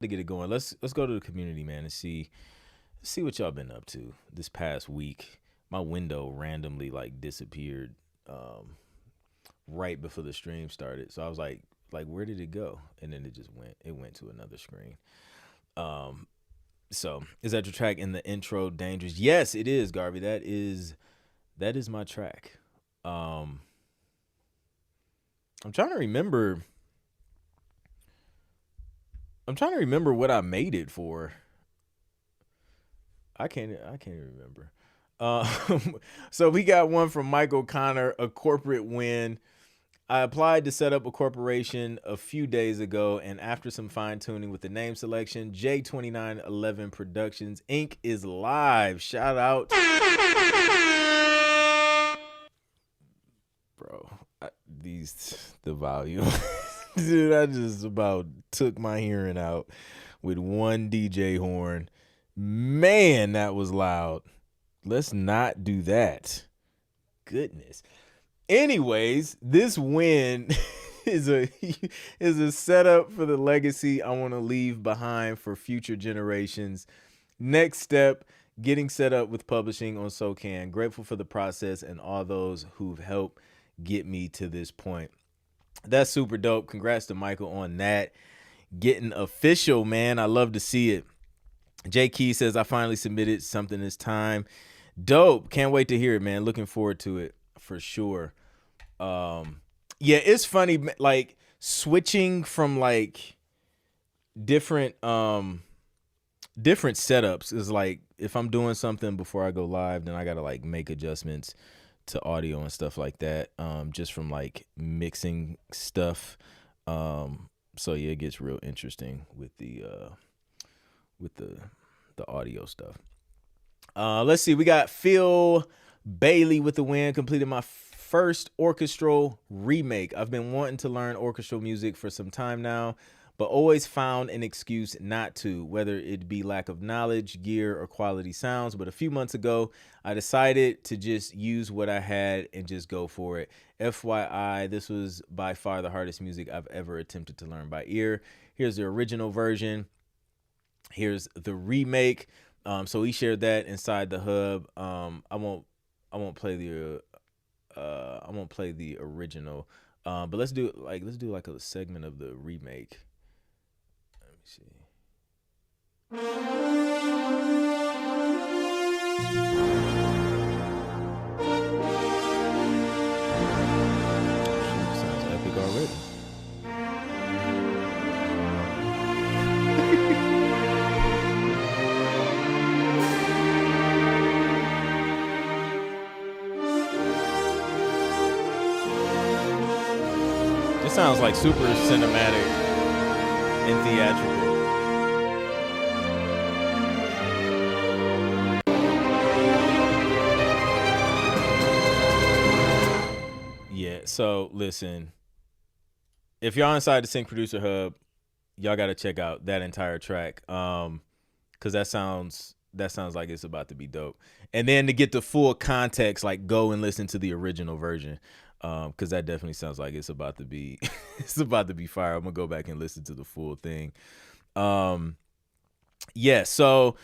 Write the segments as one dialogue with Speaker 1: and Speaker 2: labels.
Speaker 1: to get it going. Let's go to the community, man, and see what y'all been up to this past week. My window randomly like disappeared right before the stream started, so I was like, where did it go? And then it went to another screen. Um, so is that your track in the intro? Dangerous. Yes, it is, Garvey. That is my track. Um, I'm trying to remember. I'm trying to remember what I made it for. I can't even remember. So we got one from Mike O'Connor, a corporate win. I applied to set up a corporation a few days ago, and after some fine tuning with the name selection, J2911 Productions Inc. is live. Shout out, bro. The volume, dude. I just about took my hearing out with one DJ horn. Man, that was loud. Let's not do that. Goodness. Anyways, this win is a setup for the legacy I want to leave behind for future generations. Next step, getting set up with publishing on SoCan. Grateful for the process and all those who've helped get me to this point. That's super dope. Congrats to Michael on that. Getting official, man. I love to see it. Jay Key says, I finally submitted something this time. Dope. Can't wait to hear it, man. Looking forward to it for sure. Yeah, it's funny, like switching from like different different setups is like if I'm doing something before I go live, then I gotta like make adjustments to audio and stuff like that. Just from like mixing stuff. So yeah, it gets real interesting with the audio stuff. Let's see. We got Phil Bailey with the win. Completed my first orchestral remake. I've been wanting to learn orchestral music for some time now, but always found an excuse not to, whether it be lack of knowledge, gear, or quality sounds. But a few months ago, I decided to just use what I had and just go for it. FYI, this was by far the hardest music I've ever attempted to learn by ear. Here's the original version. Here's the remake. So he shared that inside the hub. I won't play the original. But let's do like a segment of the remake. Let me see. Sounds epic already. It sounds like super cinematic and theatrical. Yeah, so listen, if y'all inside the Sync Producer Hub, y'all got to check out that entire track. Cuz that sounds like it's about to be dope. And then to get the full context, like go and listen to the original version. Cuz that definitely sounds like it's about to be it's about to be fire. I'm going to go back and listen to the full thing. Yeah, so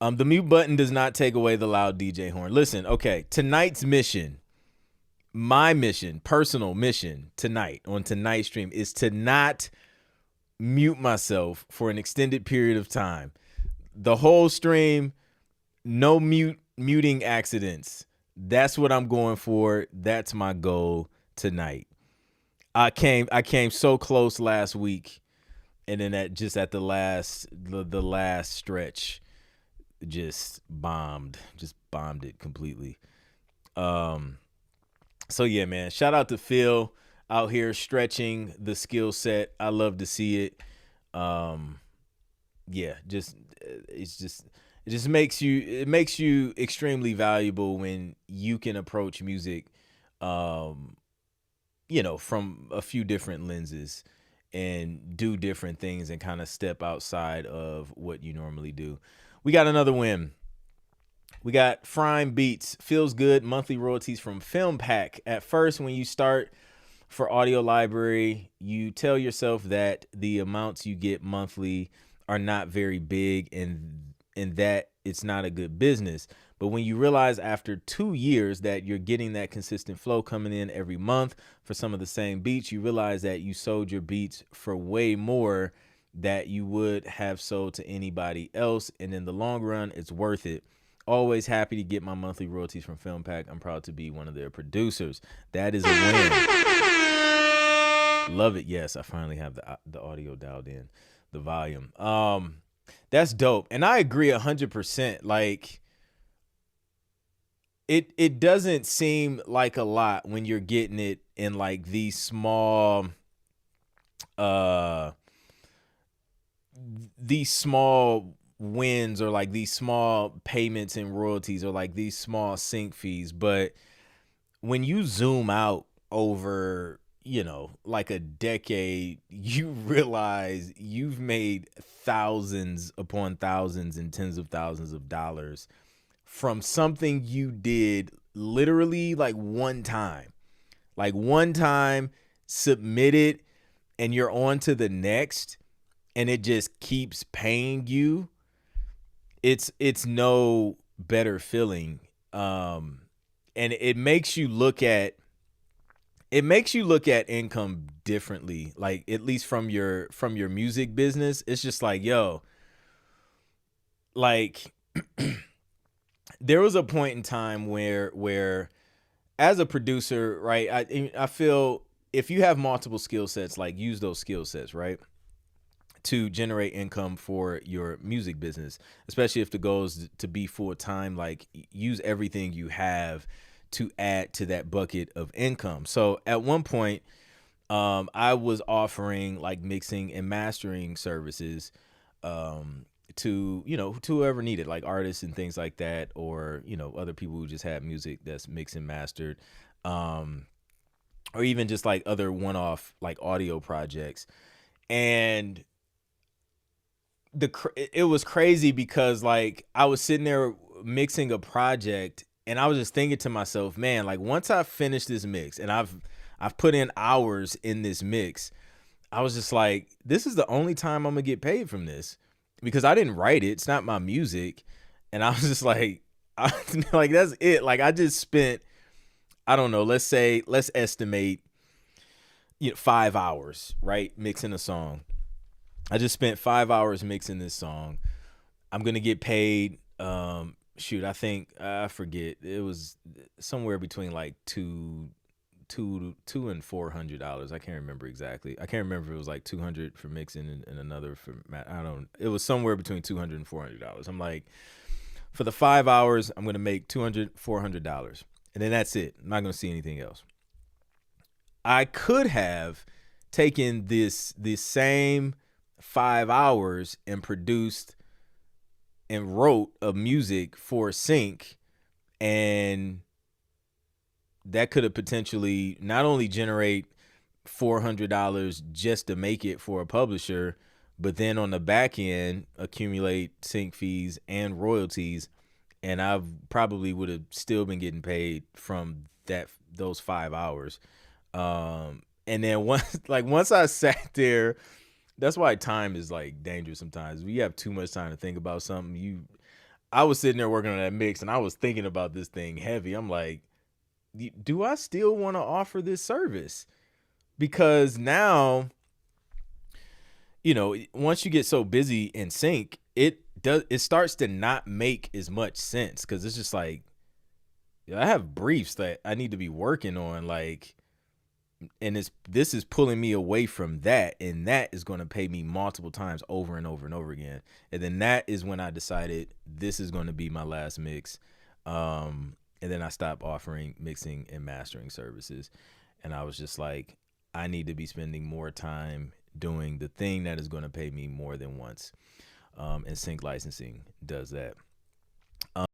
Speaker 1: the mute button does not take away the loud DJ horn. Listen, okay, tonight's mission, my mission, personal mission tonight on tonight's stream is to not mute myself for an extended period of time. The whole stream, no muting accidents. That's what I'm going for. That's my goal tonight. I came so close last week, and then at the last stretch, just bombed it completely. So yeah, man, shout out to Phil out here stretching the skill set. I love to see it. Yeah, it just makes you extremely valuable when you can approach music, from a few different lenses and do different things and kind of step outside of what you normally do. We got another win. We got Frime Beats. Feels good. Monthly royalties from Film Pack. At first, when you start for Audio Library, you tell yourself that the amounts you get monthly are not very big, and that it's not a good business. But when you realize after 2 years that you're getting that consistent flow coming in every month for some of the same beats, you realize that you sold your beats for way more that you would have sold to anybody else. And in the long run, it's worth it. Always happy to get my monthly royalties from Film Pack. I'm proud to be one of their producers. That is a win. Love it. Yes, I finally have the audio dialed in, the volume. That's dope. And I agree 100%. Like, it doesn't seem like a lot when you're getting it in like these small wins, or like these small payments and royalties, or like these small sync fees. But when you zoom out over, like a decade, you realize you've made thousands upon thousands and tens of thousands of dollars from something you did literally like one time, submit it, and you're on to the next, and it just keeps paying you. It's no better feeling. And it makes you look at income differently, like at least from your music business. It's just like, yo, like there was a point in time where as a producer, right, I feel if you have multiple skill sets, like use those skill sets, right, to generate income for your music business, especially if the goal is to be full time. Like, use everything you have to add to that bucket of income. So at one point, I was offering like mixing and mastering services to whoever needed, like artists and things like that, or other people who just had music that's mixed and mastered, or even just like other one-off like audio projects. And it was crazy because like I was sitting there mixing a project, and I was just thinking to myself, man, like once I finish this mix, and I've put in hours in this mix, I was just like, this is the only time I'm gonna get paid from this, because I didn't write it. It's not my music. And I was just like, like that's it. Like I just spent, I don't know, let's estimate 5 hours, right, mixing a song. I just spent 5 hours mixing this song. I'm gonna get paid. I think I forget. It was somewhere between like $200 and $400. I can't remember exactly. I can't remember if it was like $200 for mixing and another for it was somewhere between $200 and $400. I'm like, for the 5 hours, I'm gonna make $200-$400, and then that's it. I'm not gonna see anything else. I could have taken this same 5 hours and produced and wrote a music for sync, and that could have potentially not only generate $400 just to make it for a publisher, but then on the back end accumulate sync fees and royalties, and I probably would have still been getting paid from those 5 hours. And then once I sat there, that's why time is like dangerous sometimes. We have too much time to think about something. I was sitting there working on that mix, and I was thinking about this thing heavy. I'm like, do I still want to offer this service? Because now, once you get so busy in sync, it starts to not make as much sense, because it's just like, I have briefs that I need to be working on, like, and this is pulling me away from that, and that is going to pay me multiple times over and over and over again. And then that is when I decided this is going to be my last mix. And then I stopped offering mixing and mastering services, and I was just like, I need to be spending more time doing the thing that is going to pay me more than once. And sync licensing does that.